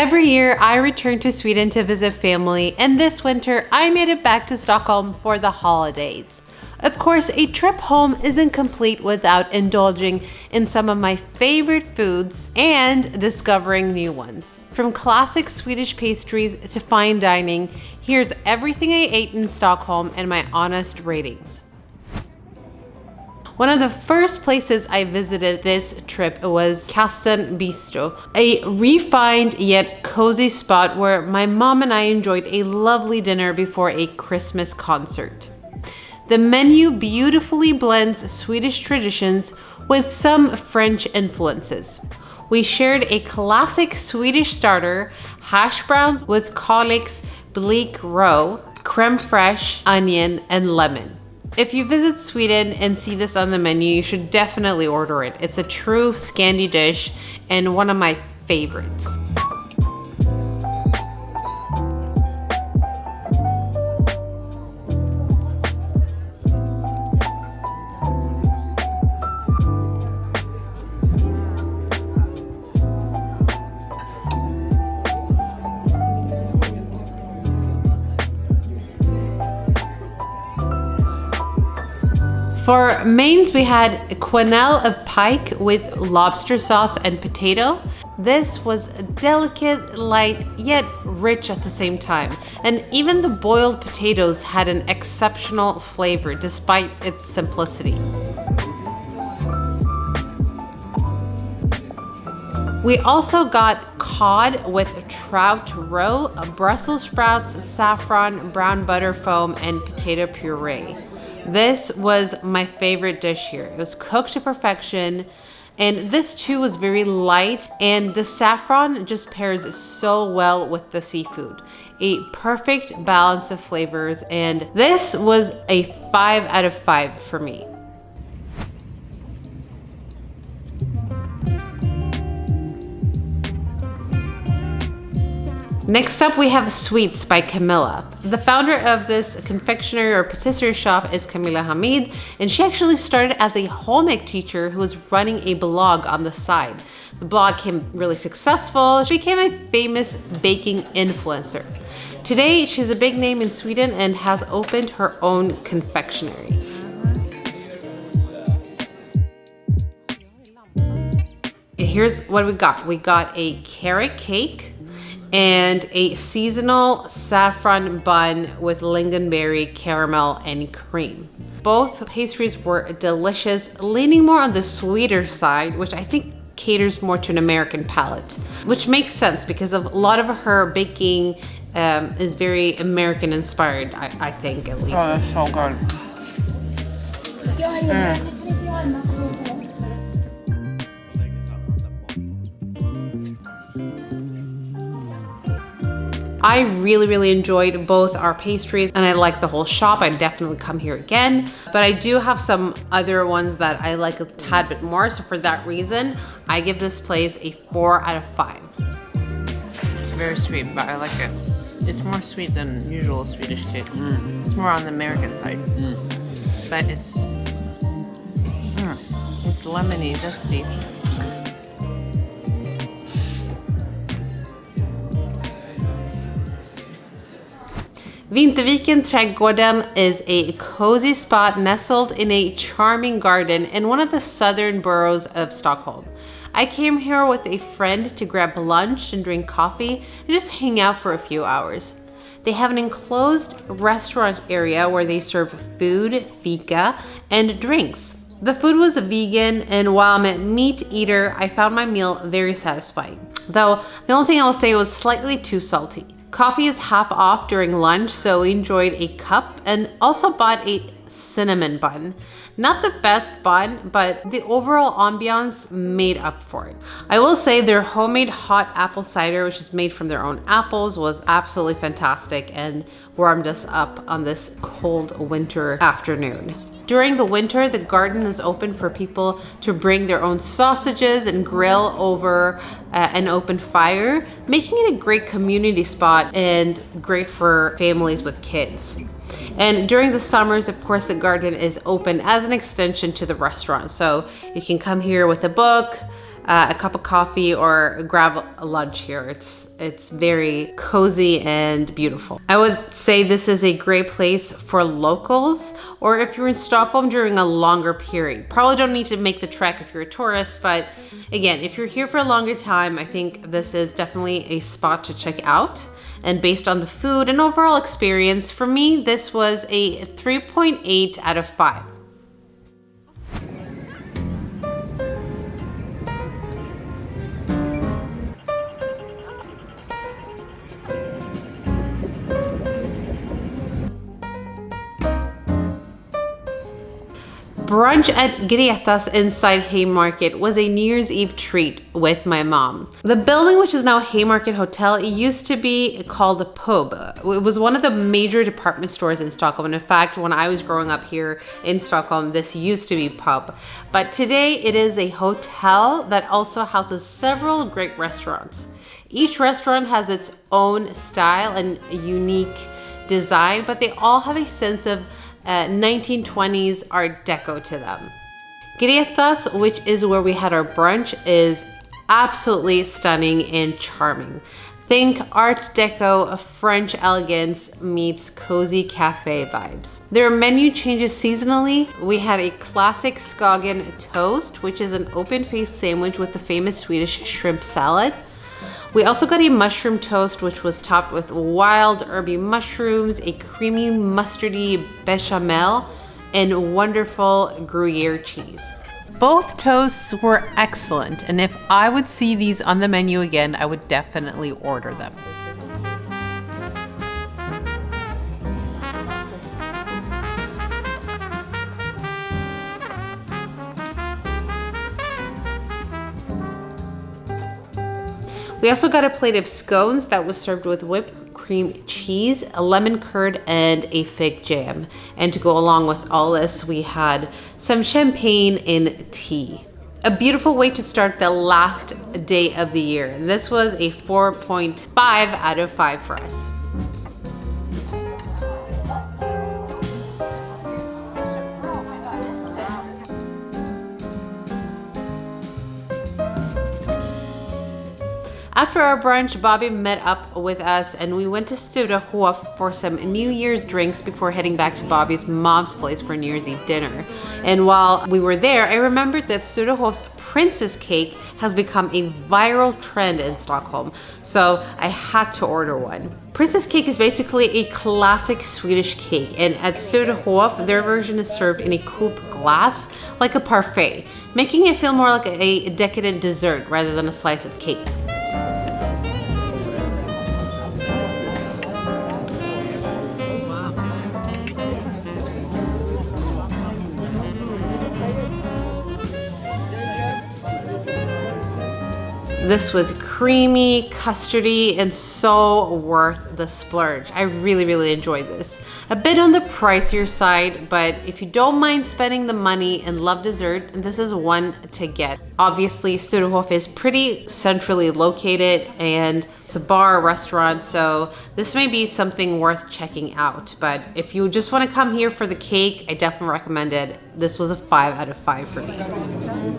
Every year I return to Sweden to visit family, and this winter I made it back to Stockholm for the holidays. Of course, a trip home isn't complete without indulging in some of my favorite foods and discovering new ones. From classic Swedish pastries to fine dining, here's everything I ate in Stockholm and my honest ratings. One of the first places I visited this trip was Kassen Bistro, a refined yet cozy spot where my mom and I enjoyed a lovely dinner before a Christmas concert. The menu beautifully blends Swedish traditions with some French influences. We shared a classic Swedish starter, hash browns with Kalix bleak roe, creme fraiche, onion, and lemon. If you visit Sweden and see this on the menu, you should definitely order it. It's a true Scandi dish and one of my favorites. For mains, we had a quenelle of pike with lobster sauce and potato. This was delicate, light, yet rich at the same time. And even the boiled potatoes had an exceptional flavor despite its simplicity. We also got cod with trout roe, Brussels sprouts, saffron, brown butter foam, and potato puree. This was my favorite dish here. It was cooked to perfection, and this too was very light, and the saffron just pairs so well with the seafood. A perfect balance of flavors, and this was a 5 out of 5 for me. Next up, we have Sweets by Camilla. The founder of this confectionery or patisserie shop is Camilla Hamid, and she actually started as a home ec teacher who was running a blog on the side. The blog became really successful. She became a famous baking influencer. Today, she's a big name in Sweden and has opened her own confectionery. Here's what we got. We got a carrot cake and a seasonal saffron bun with lingonberry, caramel, and cream. Both pastries were delicious, leaning more on the sweeter side, which I think caters more to an American palate, which makes sense because a lot of her baking is very American inspired, I think, at least. Oh, that's so good. I really enjoyed both our pastries, and I like the whole shop. I'd definitely come here again, but I do have some other ones that I like a tad bit more. So for that reason, I give this place a 4 out of 5. Very sweet, but I like it. It's more sweet than usual Swedish cakes. It's more on the American side, but it's lemony, zesty. Vinterviksvägen is a cozy spot nestled in a charming garden in one of the southern boroughs of Stockholm. I came here with a friend to grab lunch and drink coffee and just hang out for a few hours. They have an enclosed restaurant area where they serve food, fika, and drinks. The food was vegan, and while I'm a meat eater, I found my meal very satisfying. Though the only thing I will say was slightly too salty. Coffee is half off during lunch, so we enjoyed a cup and also bought a cinnamon bun. Not the best bun, but the overall ambiance made up for it. I will say their homemade hot apple cider, which is made from their own apples, was absolutely fantastic and warmed us up on this cold winter afternoon. During the winter, the garden is open for people to bring their own sausages and grill over an open fire, making it a great community spot and great for families with kids. And during the summers, of course, the garden is open as an extension to the restaurant. So you can come here with a book, a cup of coffee or grab a lunch here. It's very cozy and beautiful. I would say this is a great place for locals, or if you're in Stockholm during a longer period. Probably don't need to make the trek if you're a tourist, but again, if you're here for a longer time, I think this is definitely a spot to check out. And based on the food and overall experience, for me, this was a 3.8 out of 5. Brunch at Greta's inside Haymarket was a New Year's Eve treat with my mom. The building, which is now Haymarket Hotel, it used to be called a pub. It was one of the major department stores in Stockholm. And in fact, when I was growing up here in Stockholm, this used to be pub. But today it is a hotel that also houses several great restaurants. Each restaurant has its own style and unique design, but they all have a sense of 1920s Art Deco to them. Greta's, which is where we had our brunch, is absolutely stunning and charming. Think Art Deco, French elegance meets cozy cafe vibes. There are menu changes seasonally. We had a classic Skagen toast, which is an open-faced sandwich with the famous Swedish shrimp salad. We also got a mushroom toast, which was topped with wild herby mushrooms, a creamy mustardy bechamel, and wonderful Gruyere cheese. Both toasts were excellent, and if I would see these on the menu again, I would definitely order them. We also got a plate of scones that was served with whipped cream cheese, a lemon curd, and a fig jam. And to go along with all this, we had some champagne and tea. A beautiful way to start the last day of the year. And this was a 4.5 out of 5 for us. After our brunch, Bobby met up with us and we went to Sturegallerian for some New Year's drinks before heading back to Bobby's mom's place for New Year's Eve dinner. And while we were there, I remembered that Sturegallerian's princess cake has become a viral trend in Stockholm, so I had to order one. Princess cake is basically a classic Swedish cake, and at Sturegallerian, their version is served in a coupe glass, like a parfait, making it feel more like a decadent dessert rather than a slice of cake. This was creamy, custardy, and so worth the splurge. I really enjoyed this. A bit on the pricier side, but if you don't mind spending the money and love dessert, this is one to get. Obviously, Sturegallerian is pretty centrally located and it's a bar, restaurant, so this may be something worth checking out. But if you just want to come here for the cake, I definitely recommend it. This was a 5 out of 5 for me.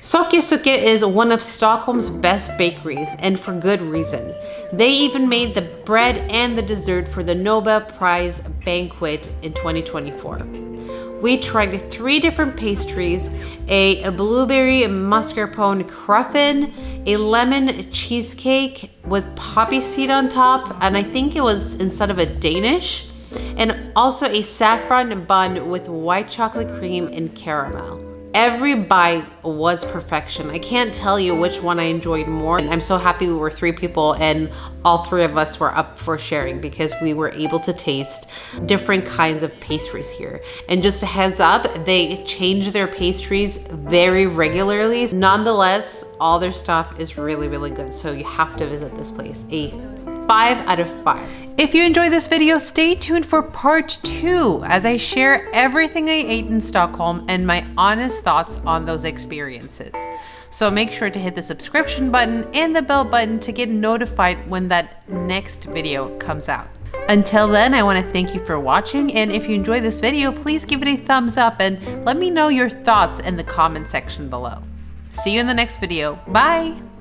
Socker is one of Stockholm's best bakeries, and for good reason. They even made the bread and the dessert for the Nobel Prize banquet in 2024. We tried 3 different pastries, a blueberry mascarpone cruffin, a lemon cheesecake with poppy seed on top, and I think it was instead of a Danish, and also a saffron bun with white chocolate cream and caramel. Every bite was perfection. I can't tell you which one I enjoyed more. And I'm so happy we were 3 people and all 3 of us were up for sharing because we were able to taste different kinds of pastries here. And just a heads up, they change their pastries very regularly. Nonetheless, all their stuff is really good. So you have to visit this place. A 5 out of 5. If you enjoyed this video, stay tuned for part 2 as I share everything I ate in Stockholm and my honest thoughts on those experiences. So make sure to hit the subscription button and the bell button to get notified when that next video comes out. Until then, I want to thank you for watching, and if you enjoyed this video, please give it a thumbs up and let me know your thoughts in the comment section below. See you in the next video. Bye!